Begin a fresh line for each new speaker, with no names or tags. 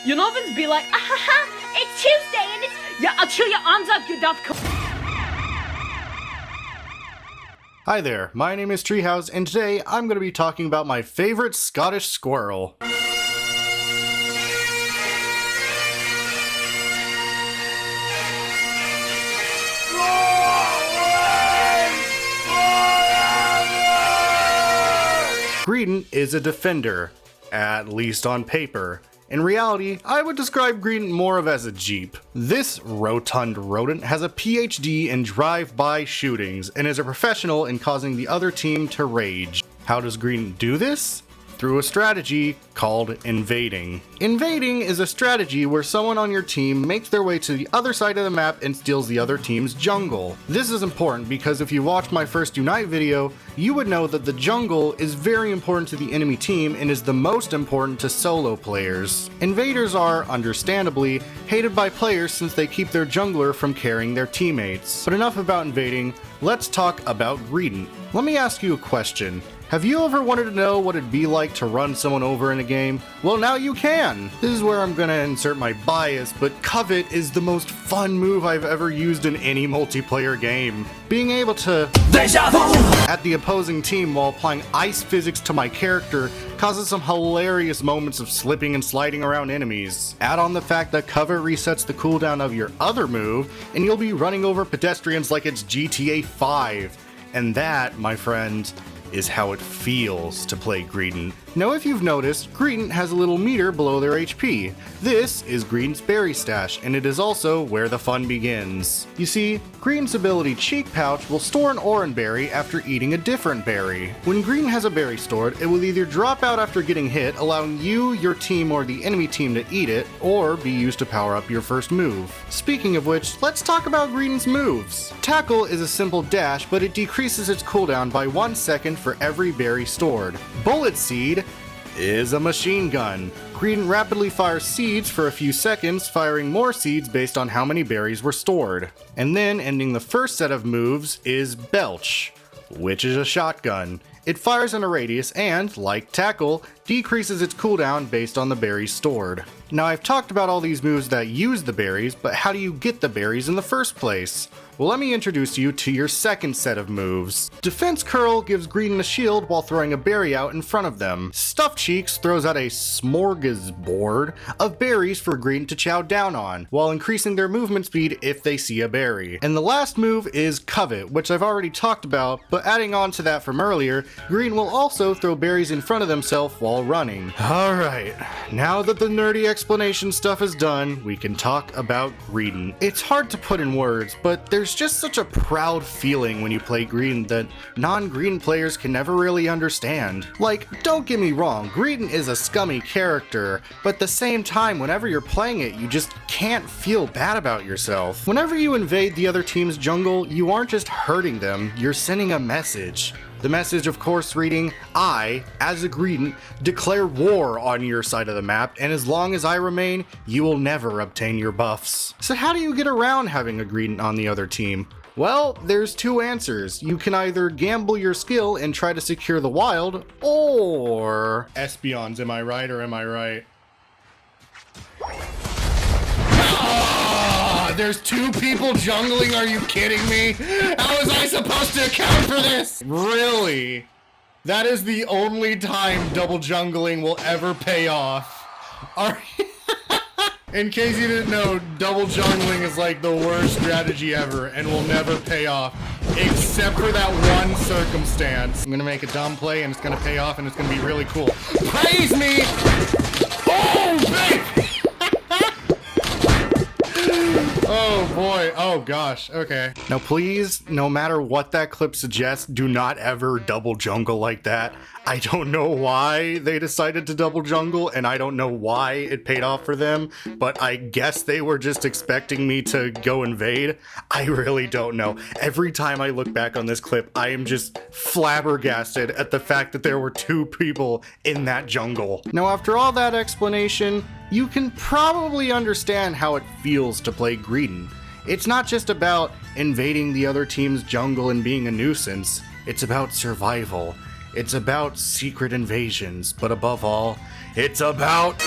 You know, it's be like, it's Tuesday and it's, yeah, I'll chill your arms up, you daft.
Hi there, my name is Treehouse, and today I'm going to be talking about my favorite Scottish squirrel. Greedent is a defender, at least on paper. In reality, I would describe Greedent more of as a Jeep. This rotund rodent has a PhD in drive-by shootings and is a professional in causing the other team to rage. How does Greedent do this? Through a strategy called invading. Invading is a strategy where someone on your team makes their way to the other side of the map and steals the other team's jungle. This is important because if you watched my first Unite video, you would know that the jungle is very important to the enemy team and is the most important to solo players. Invaders are, understandably, hated by players since they keep their jungler from carrying their teammates. But enough about invading, let's talk about Greedent. Let me ask you a question. Have you ever wanted to know what it'd be like to run someone over in a game? Well, now you can! This is where I'm gonna insert my bias, but Covet is the most fun move I've ever used in any multiplayer game. Being able to at the opposing team while applying ice physics to my character causes some hilarious moments of slipping and sliding around enemies. Add on the fact that Covet resets the cooldown of your other move, and you'll be running over pedestrians like it's GTA 5. And that, my friend, is how it feels to play Greedent. Now if you've noticed, Greedent has a little meter below their HP. This is Greedent's berry stash, and it is also where the fun begins. You see, Greedent's ability Cheek Pouch will store an orange berry after eating a different berry. When Greedent has a berry stored, it will either drop out after getting hit, allowing you, your team, or the enemy team to eat it, or be used to power up your first move. Speaking of which, let's talk about Greedent's moves. Tackle is a simple dash, but it decreases its cooldown by 1 second for every berry stored. Bullet Seed is a machine gun. Greedent rapidly fires seeds for a few seconds, firing more seeds based on how many berries were stored. And then ending the first set of moves is Belch, which is a shotgun. It fires in a radius and, like Tackle, decreases its cooldown based on the berries stored. Now I've talked about all these moves that use the berries, but how do you get the berries in the first place? Well, let me introduce you to your second set of moves. Defense Curl gives Greedent a shield while throwing a berry out in front of them. Stuffed Cheeks throws out a smorgasbord of berries for Greedent to chow down on, while increasing their movement speed if they see a berry. And the last move is Covet, which I've already talked about, but adding on to that from earlier, Greedent will also throw berries in front of themselves while running. Alright, now that the nerdy explanation stuff is done, we can talk about Greedent. It's hard to put in words, but there's just such a proud feeling when you play Greedent that non-Greedent players can never really understand. Like, don't get me wrong, Greedent is a scummy character, but at the same time, whenever you're playing it, you just can't feel bad about yourself. Whenever you invade the other team's jungle, you aren't just hurting them, you're sending a message. The message, of course, reading, I, as a Greedent, declare war on your side of the map, and as long as I remain, you will never obtain your buffs. So how do you get around having a Greedent on the other team? Well, there's two answers. You can either gamble your skill and try to secure the wild, or Espeons, am I right or am I right? There's two people jungling, are you kidding me? How was I supposed to account for this? Really? That is the only time double jungling will ever pay off. In case you didn't know, double jungling is like the worst strategy ever and will never pay off. Except for that one circumstance. I'm gonna make a dumb play and it's gonna pay off and it's gonna be really cool. Praise me! Oh, baby! Oh boy, oh gosh, okay. Now please, no matter what that clip suggests, do not ever double jungle like that. I don't know why they decided to double jungle, and I don't know why it paid off for them, but I guess they were just expecting me to go invade. I really don't know. Every time I look back on this clip, I am just flabbergasted at the fact that there were two people in that jungle. Now after all that explanation, you can probably understand how it feels to play Greedent. It's not just about invading the other team's jungle and being a nuisance, it's about survival. It's about secret invasions, but above all, it's about